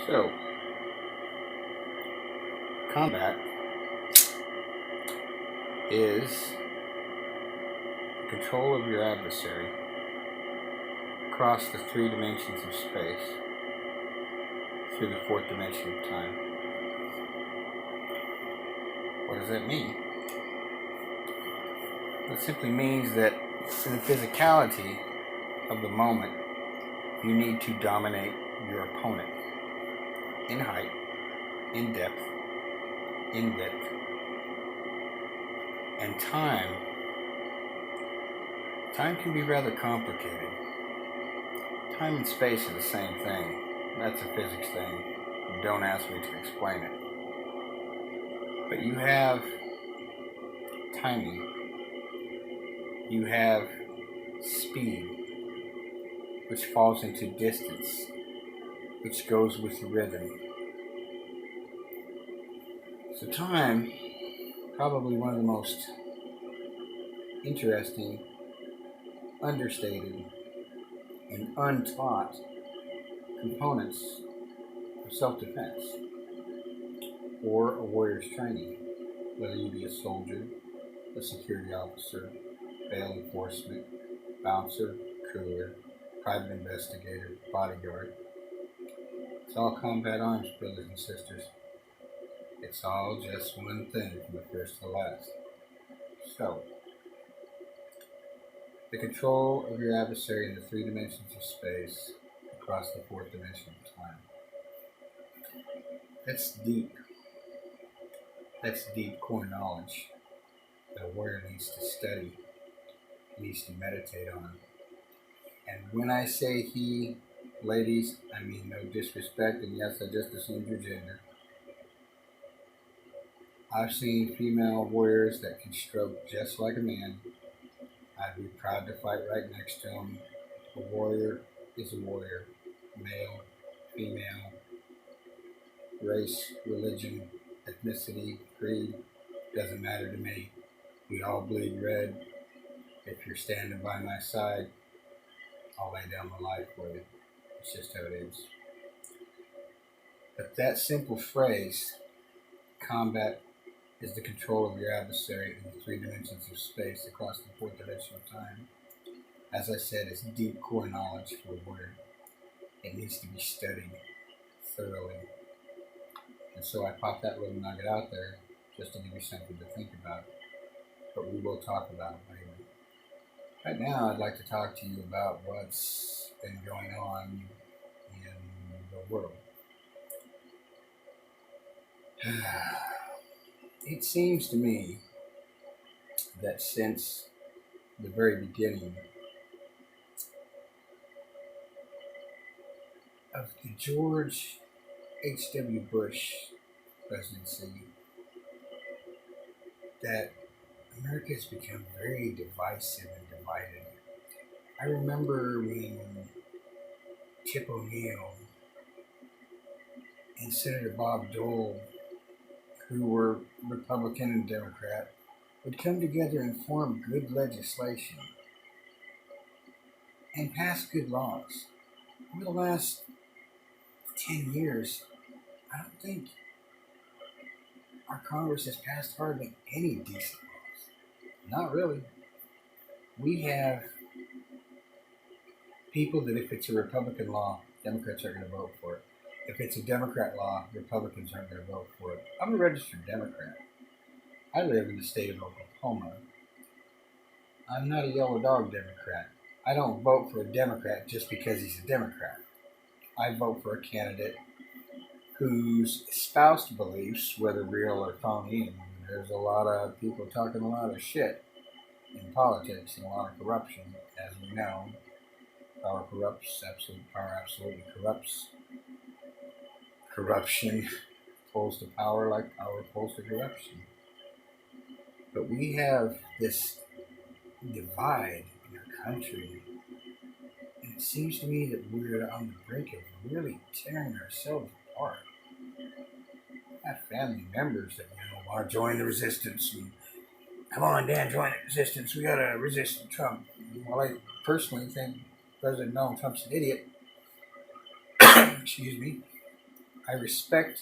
So, combat is control of your adversary across the three dimensions of space through the fourth dimension of time. What does that mean? It simply means that in the physicality of the moment, you need to dominate your opponent in height, in depth, in width, and time. Time can be rather complicated. Time and space are the same thing. That's a physics thing. Don't ask me to explain it. But you have timing. You have speed, which falls into distance, which goes with rhythm. So time, probably one of the most interesting, understated, and untaught components of self-defense or a warrior's training, whether you be a soldier, a security officer, bail enforcement, bouncer, cooler, private investigator, bodyguard. It's all combat arms, brothers and sisters. It's all just one thing from the first to last. So, the control of your adversary in the three dimensions of space across the fourth dimension of time. That's deep. That's deep core knowledge that a warrior needs to study, needs to meditate on. And when I say he, ladies, I mean no disrespect, and yes, I just assumed your gender. I've seen female warriors that can stroke just like a man. I'd be proud to fight right next to him. A warrior is a warrior. Male, female, race, religion, ethnicity, creed, doesn't matter to me. We all bleed red. If you're standing by my side, I'll lay down my life for you. It's just how it is. But that simple phrase, combat is the control of your adversary in the three dimensions of space across the fourth dimension of time. As I said, it's deep core knowledge for a warrior. It needs to be studied thoroughly. And so I popped that little nugget out there just to give you something to think about. But we will talk about it later. Right now, I'd like to talk to you about what's been going on in the world. It seems to me that since the very beginning of the George H.W. Bush presidency, that America has become very divisive and divided. I remember when Tip O'Neill and Senator Bob Dole, who were Republican and Democrat, would come together and form good legislation and pass good laws. Over the last 10 years, I don't think our Congress has passed hardly any decent laws. Not really. We have people that if it's a Republican law, Democrats are going to vote for it. If it's a Democrat law, Republicans aren't going to vote for it. I'm a registered Democrat. I live in the state of Oklahoma. I'm not a yellow dog Democrat. I don't vote for a Democrat just because he's a Democrat. I vote for a candidate whose espoused beliefs, whether real or phony, and there's a lot of people talking a lot of shit in politics and a lot of corruption, as we know. Power corrupts, power absolutely corrupts. Corruption pulls to power like power pulls to corruption. But we have this divide in our country, and it seems to me that we're on the brink of really tearing ourselves apart. I have family members that want to join the resistance. And, come on, Dan, join the resistance. We gotta resist Trump. Well, I personally think President Donald Trump's an idiot. Excuse me. I respect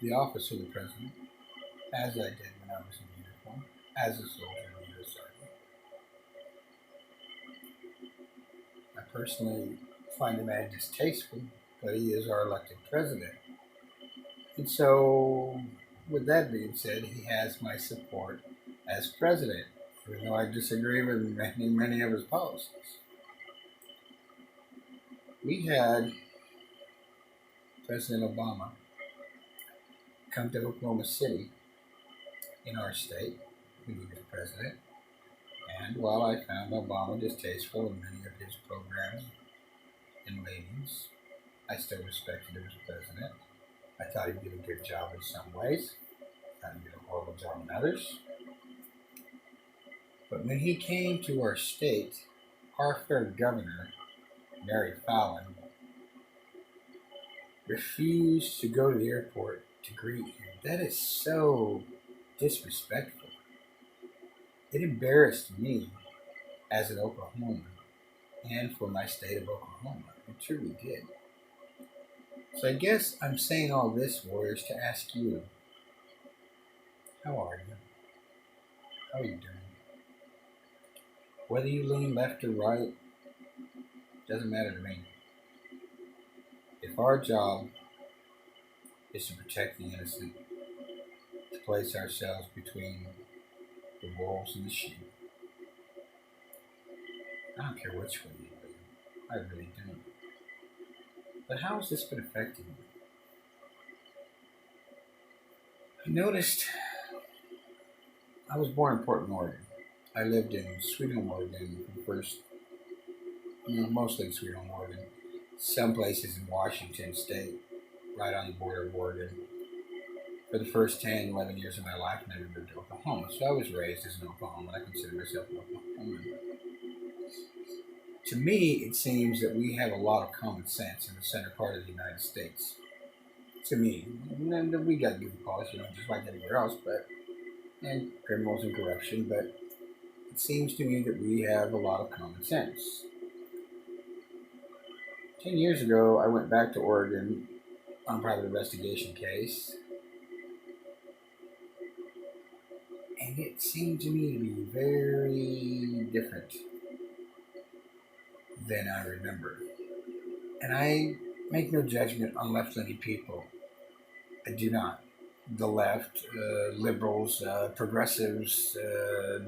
the office of the president, as I did when I was in uniform, as a soldier in the U.S. Army. I personally find the man distasteful, but he is our elected president. And so, with that being said, he has my support as president, even though I disagree with many of his policies. We had President Obama come to Oklahoma City in our state when he was president, and while I found Obama distasteful in many of his programs and leanings, I still respected him as president. I thought he did a good job in some ways. I thought he did a horrible job in others. But when he came to our state, our fair governor, Mary Fallin, refused to go to the airport to greet him. That is so disrespectful. It embarrassed me as an Oklahoman and for my state of Oklahoma. It truly did. So I guess I'm saying all this, warriors, to ask you, how are you? How are you doing? Whether you lean left or right, doesn't matter to me. If our job is to protect the innocent, to place ourselves between the wolves and the sheep, I don't care which way you lean. I really don't. But how has this been affecting me? I noticed I was born in Portland, Oregon. I lived in Sweet Home, Oregon for the first, mostly in Sweet Home, Oregon. Some places in Washington State, right on the border of Oregon, for the first 10, 11 years of my life, and I moved to Oklahoma. So I was raised as an Oklahoman. I consider myself an Oklahoman. To me, it seems that we have a lot of common sense in the center part of the United States. To me, and we got good policy, just like anywhere else, and criminals and corruption, but it seems to me that we have a lot of common sense. 10 years ago, I went back to Oregon on a private investigation case, and it seemed to me to be very different than I remember. And I make no judgment on left-leaning people. I do not. The left, liberals, progressives,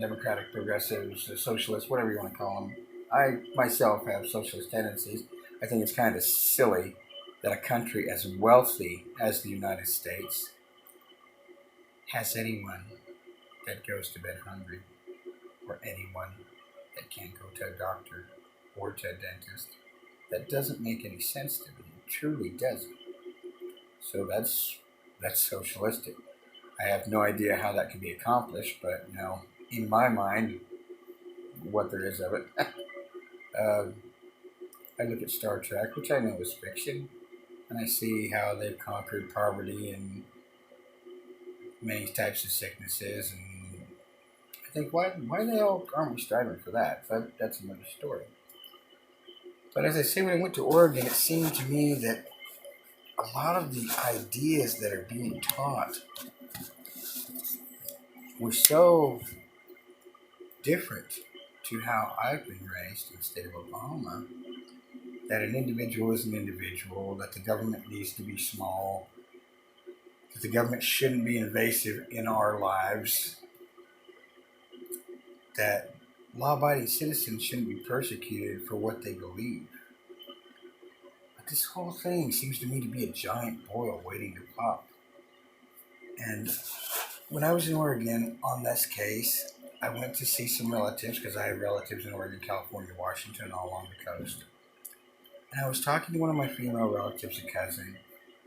democratic progressives, socialists, whatever you want to call them. I myself have socialist tendencies. I think it's kind of silly that a country as wealthy as the United States has anyone that goes to bed hungry, or anyone that can't go to a doctor or to a dentist. That doesn't make any sense to me. It truly doesn't. So that's socialistic. I have no idea how that can be accomplished, but in my mind, what there is of it. I look at Star Trek, which I know is fiction, and I see how they've conquered poverty and many types of sicknesses, and I think, why the hell aren't we striving for that? That's another story. But as I say, when I went to Oregon, it seemed to me that a lot of the ideas that are being taught were so different to how I've been raised in the state of Oklahoma, that an individual is an individual, that the government needs to be small, that the government shouldn't be invasive in our lives, that law-abiding citizens shouldn't be persecuted for what they believe. But this whole thing seems to me to be a giant boil waiting to pop. And when I was in Oregon on this case, I went to see some relatives, because I have relatives in Oregon, California, Washington, all along the coast. And I was talking to one of my female relatives, a cousin.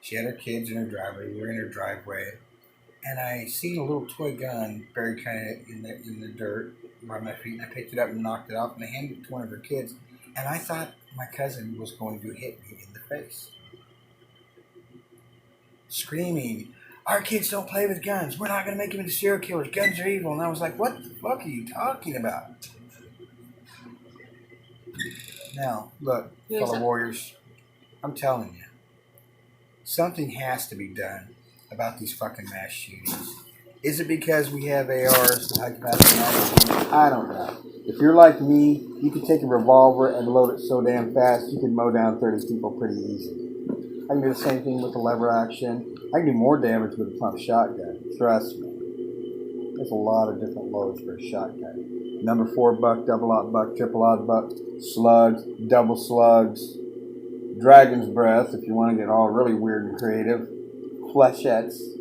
She had her kids in her driveway. We were in her driveway. And I seen a little toy gun buried kind of in the dirt by my feet. And I picked it up and knocked it off, and I handed it to one of her kids. And I thought my cousin was going to hit me in the face, screaming, "Our kids don't play with guns. We're not going to make them into serial killers. Guns are evil." And I was like, what the fuck are you talking about? Now, look, fellow warriors, I'm telling you, Something has to be done about these fucking mass shootings. Is it because we have ARs, high capacity magazines? I don't know. If you're like me, you could take a revolver and load it so damn fast you could mow down 30 people pretty easy. I can do the same thing with the lever action. I can do more damage with a pump shotgun. Trust me. There's a lot of different loads for a shotgun. Number 4 buck, double aught buck, triple aught buck, slugs, double slugs, dragon's breath if you want to get all really weird and creative, flechettes,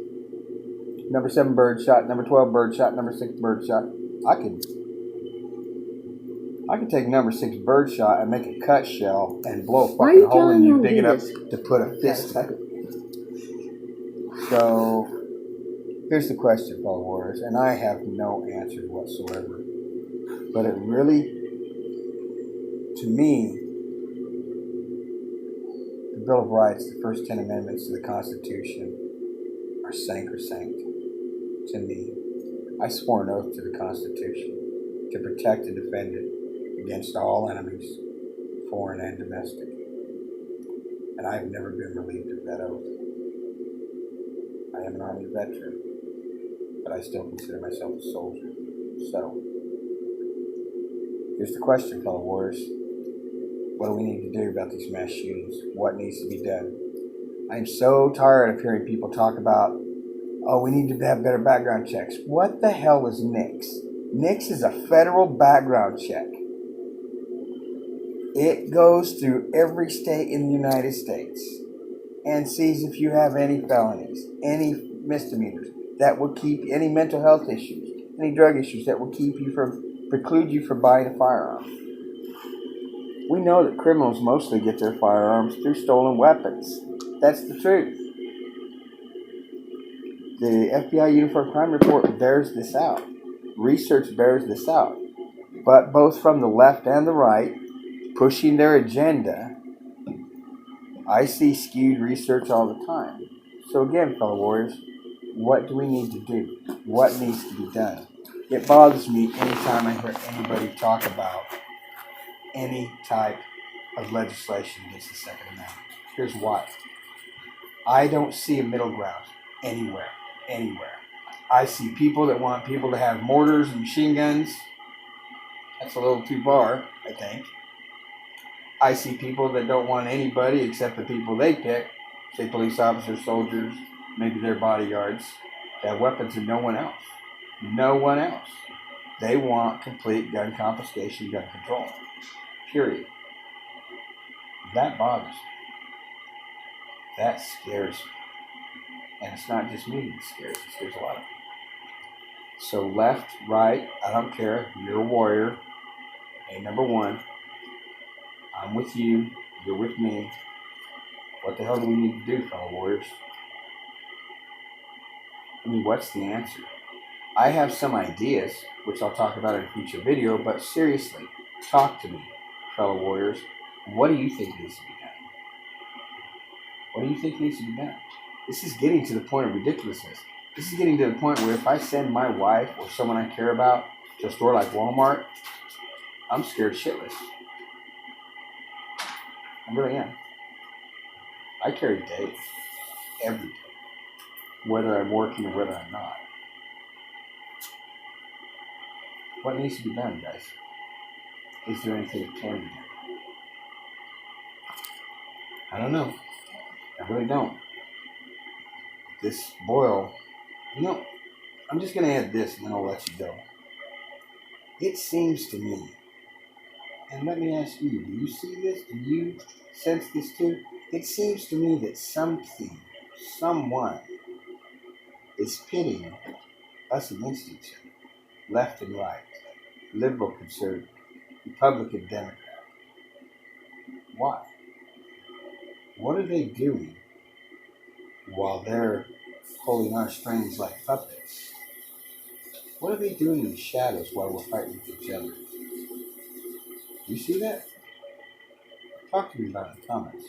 number 7 bird shot, number 12 bird shot, number 6 bird shot. I could take number 6 bird shot and make a cut shell and blow a fucking hole in you big enough to put a fist in it. So here's the question, fellow warriors, and I have no answers whatsoever. But it really, to me, the Bill of Rights, the first 10 amendments to the Constitution, are sacrosanct to me. I swore an oath to the Constitution to protect and defend it against all enemies, foreign and domestic. And I have never been relieved of that oath. I am an Army veteran, but I still consider myself a soldier. So, here's the question, fellow warriors. What do we need to do about these mass shootings? What needs to be done? I'm so tired of hearing people talk about, oh, we need to have better background checks. What the hell is NICS? NICS is a federal background check. It goes through every state in the United States and sees if you have any felonies, any misdemeanors that will keep any mental health issues, any drug issues that will preclude you from buying a firearm. We know that criminals mostly get their firearms through stolen weapons. That's the truth. The FBI Uniform Crime Report bears this out. Research bears this out. But both from the left and the right, pushing their agenda, I see skewed research all the time. So again, fellow warriors, what do we need to do? What needs to be done? It bothers me anytime I hear anybody talk about any type of legislation against the Second Amendment. Here's why. I don't see a middle ground anywhere. I see people that want people to have mortars and machine guns. That's a little too far, I think. I see people that don't want anybody except the people they pick, say police officers, soldiers, maybe their bodyguards, to have weapons and no one else. No one else. They want complete gun confiscation, gun control. Period. That bothers me. That scares me. And it's not just me that scares. It scares a lot of people. So left, right, I don't care. You're a warrior. Hey, number 1. I'm with you. You're with me. What the hell do we need to do, fellow warriors? I mean, what's the answer? I have some ideas, which I'll talk about in a future video, but seriously, talk to me, fellow warriors. What do you think needs to be done? What do you think needs to be done? This is getting to the point of ridiculousness. This is getting to the point where if I send my wife or someone I care about to a store like Walmart, I'm scared shitless. I really am. I carry daily, every day, whether I'm working or whether I'm not. What needs to be done, guys? Is there anything that can be done? I don't know. I really don't. This boil, I'm just going to add this and then I'll let you go. It seems to me, and let me ask you, do you see this? Do you sense this too? It seems to me that someone is pitting us against each other, left and right, liberal, conservative, Republican, Democrat. Why? What are they doing while they're pulling our strings like puppets? What are they doing in the shadows while we're fighting with each other? You see that? Talk to me about it in the comments.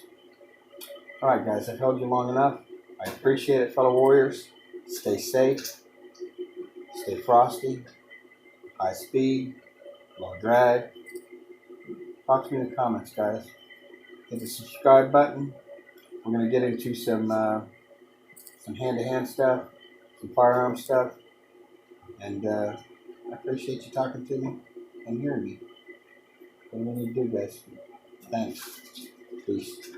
Alright guys, I've held you long enough. I appreciate it, fellow warriors. Stay safe. Stay frosty. High speed. Low drag. Talk to me in the comments, guys. Hit the subscribe button. we're going to get into some hand-to-hand stuff, some firearm stuff, and I appreciate you talking to me and hearing me. What do we need to do, guys? Thanks. Peace.